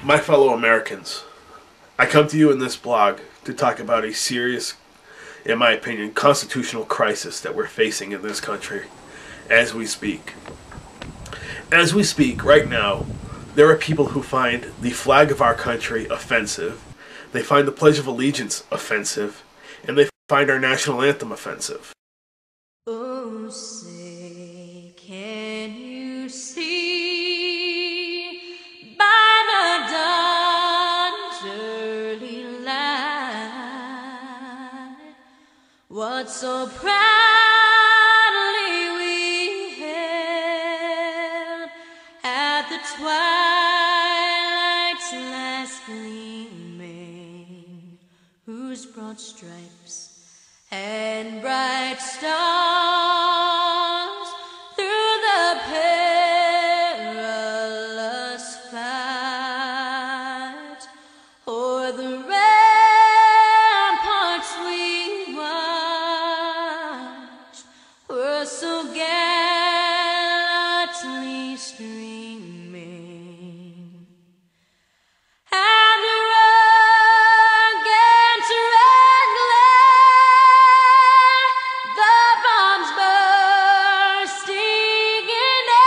My fellow Americans, I come to you in this blog to talk about a serious, in my opinion, constitutional crisis that we're facing in this country as we speak. As we speak right now, there are people who find the flag of our country offensive, they find the Pledge of Allegiance offensive, and they find our national anthem offensive. Oh, say, can you see by the dawn's early light what so proudly we hailed at the twilight's last gleaming, whose broad stripes and bright stars through the perilous fight o'er the ramparts we watched were so gallantly streaming. And the rugged red glare, the bombs bursting in air,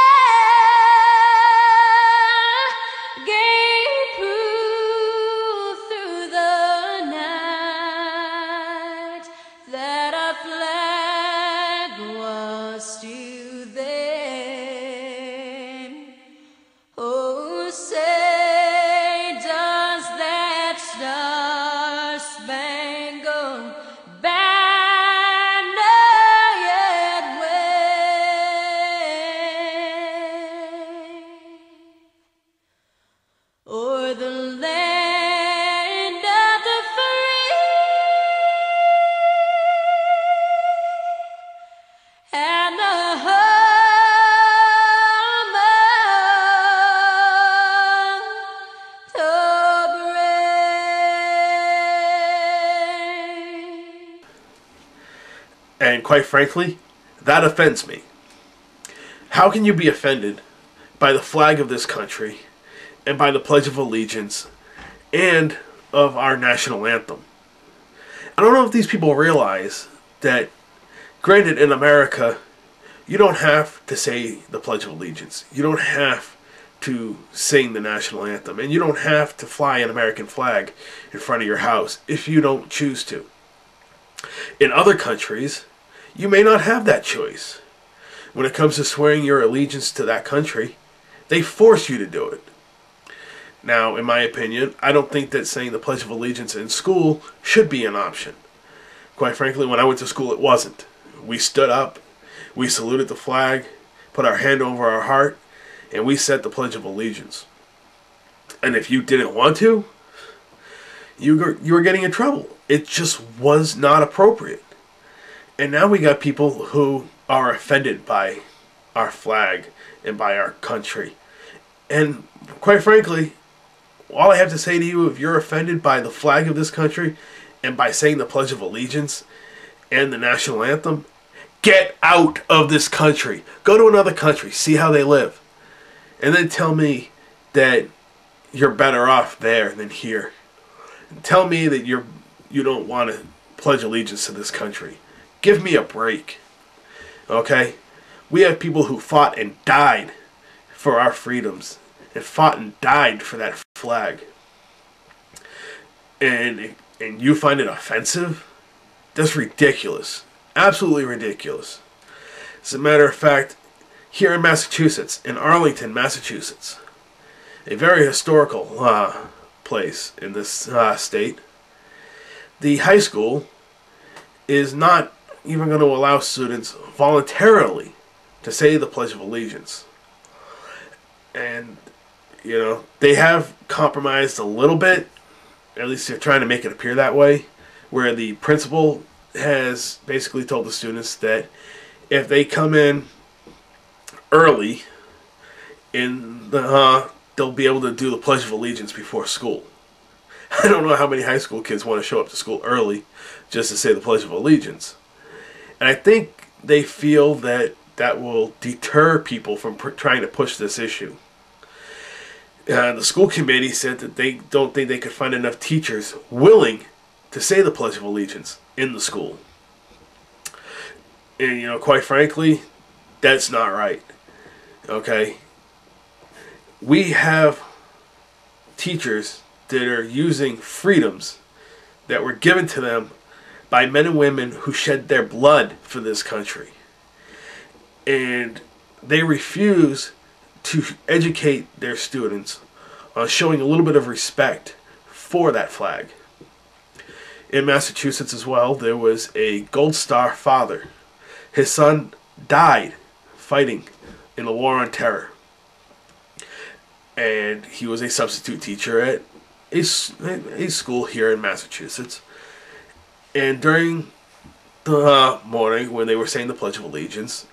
gave proof through the night that our flag was still there. Oh, say, does that star-spangled banner yet wave o'er the land of the free and the home of the brave? And quite frankly, that offends me. How can you be offended by the flag of this country and by the Pledge of Allegiance and of our national anthem? I don't know if these people realize that, granted, in America, you don't have to say the Pledge of Allegiance. You don't have to sing the national anthem. And you don't have to fly an American flag in front of your house if you don't choose to. In other countries, you may not have that choice. When it comes to swearing your allegiance to that country, they force you to do it. Now, in my opinion, I don't think that saying the Pledge of Allegiance in school should be an option. Quite frankly, when I went to school, it wasn't. We stood up, we saluted the flag, put our hand over our heart, and we said the Pledge of Allegiance. And if you didn't want to, you were getting in trouble. It just was not appropriate. And now we got people who are offended by our flag and by our country. And quite frankly, all I have to say to you, if you're offended by the flag of this country and by saying the Pledge of Allegiance and the national anthem, get out of this country. Go to another country, see how they live. And then tell me that you're better off there than here. And tell me that you don't want to pledge allegiance to this country. Give me a break. Okay? We have people who fought and died for our freedoms and fought and died for that flag. And you find it offensive? That's ridiculous. Absolutely ridiculous. As a matter of fact, here in Massachusetts, in Arlington, Massachusetts, a very historical place in this state, the high school is not even going to allow students voluntarily to say the Pledge of Allegiance. And, you know, they have compromised a little bit, at least they're trying to make it appear that way, where the principal has basically told the students that if they come in early, they'll be able to do the Pledge of Allegiance before school. I don't know how many high school kids want to show up to school early just to say the Pledge of Allegiance. And I think they feel that that will deter people from trying to push this issue. The school committee said that they don't think they could find enough teachers willing to say the Pledge of Allegiance in the school. And, quite frankly, that's not right. Okay? We have teachers that are using freedoms that were given to them by men and women who shed their blood for this country. And they refuse to educate their students on showing a little bit of respect for that flag. In Massachusetts as well, there was a Gold Star father. His son died fighting in the War on Terror. And he was a substitute teacher at a school here in Massachusetts. And during the morning when they were saying the Pledge of Allegiance,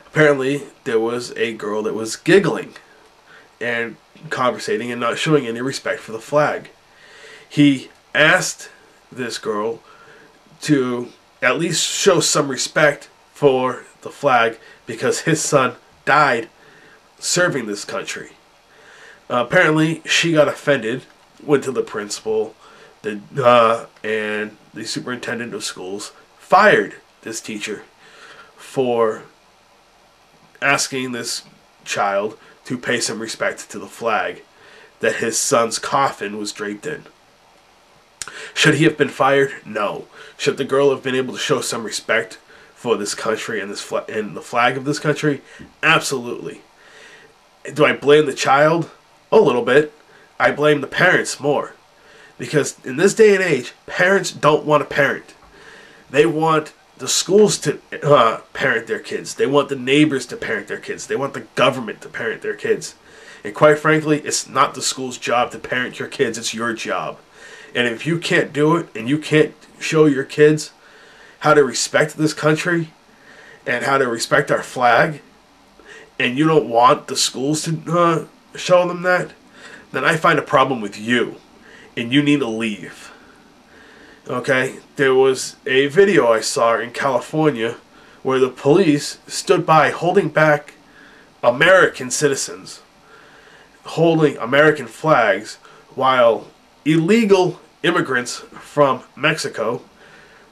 apparently there was a girl that was giggling and conversating and not showing any respect for the flag. He asked this girl to at least show some respect for the flag because his son died serving this country. Apparently she got offended, went to the principal, and the superintendent of schools fired this teacher for asking this child to pay some respect to the flag that his son's coffin was draped in. Should he have been fired? No. Should the girl have been able to show some respect for this country and the flag of this country? Absolutely. Do I blame the child? A little bit. I blame the parents more. Because in this day and age, parents don't want to parent. They want the schools to parent their kids. They want the neighbors to parent their kids. They want the government to parent their kids. And quite frankly, it's not the school's job to parent your kids. It's your job. And if you can't do it and you can't show your kids how to respect this country and how to respect our flag, and you don't want the schools to show them that, then I find a problem with you. And you need to leave. Okay? There was a video I saw in California where the police stood by holding back American citizens, holding American flags, while illegal immigrants from Mexico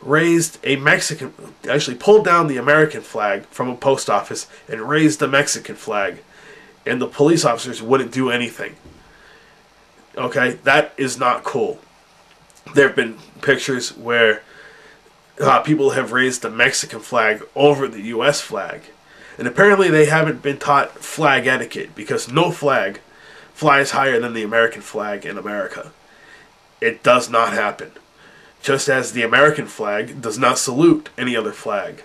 actually pulled down the American flag from a post office and raised the Mexican flag. And the police officers wouldn't do anything. Okay, that is not cool. There have been pictures where people have raised the Mexican flag over the U.S. flag. And apparently they haven't been taught flag etiquette because no flag flies higher than the American flag in America. It does not happen. Just as the American flag does not salute any other flag.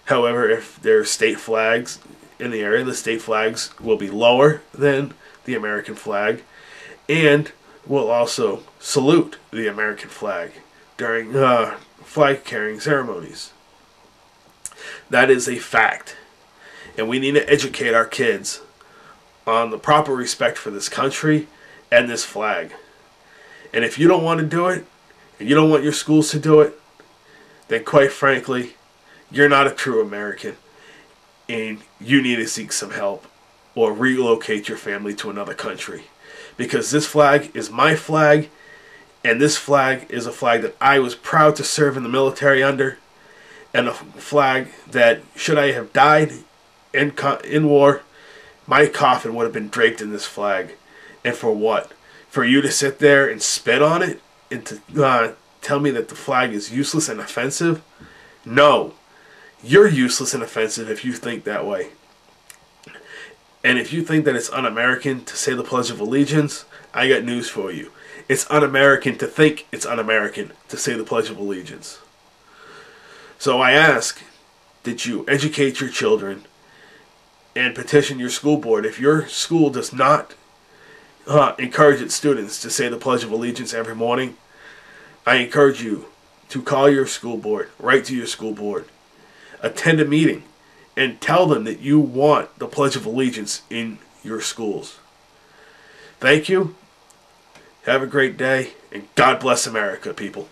However, if there are state flags in the area, the state flags will be lower than the American flag, and will also salute the American flag during flag carrying ceremonies. That is a fact. And we need to educate our kids on the proper respect for this country and this flag. And if you don't want to do it, and you don't want your schools to do it, then quite frankly, you're not a true American. And you need to seek some help or relocate your family to another country. Because this flag is my flag, and this flag is a flag that I was proud to serve in the military under, and a flag that, should I have died in war, my coffin would have been draped in this flag. And for what? For you to sit there and spit on it and to tell me that the flag is useless and offensive? No. You're useless and offensive if you think that way. And if you think that it's un-American to say the Pledge of Allegiance, I got news for you. It's un-American to think it's un-American to say the Pledge of Allegiance. So I ask that you educate your children and petition your school board. If your school does not encourage its students to say the Pledge of Allegiance every morning, I encourage you to call your school board, write to your school board, attend a meeting, and tell them that you want the Pledge of Allegiance in your schools. Thank you. Have a great day, and God bless America, people.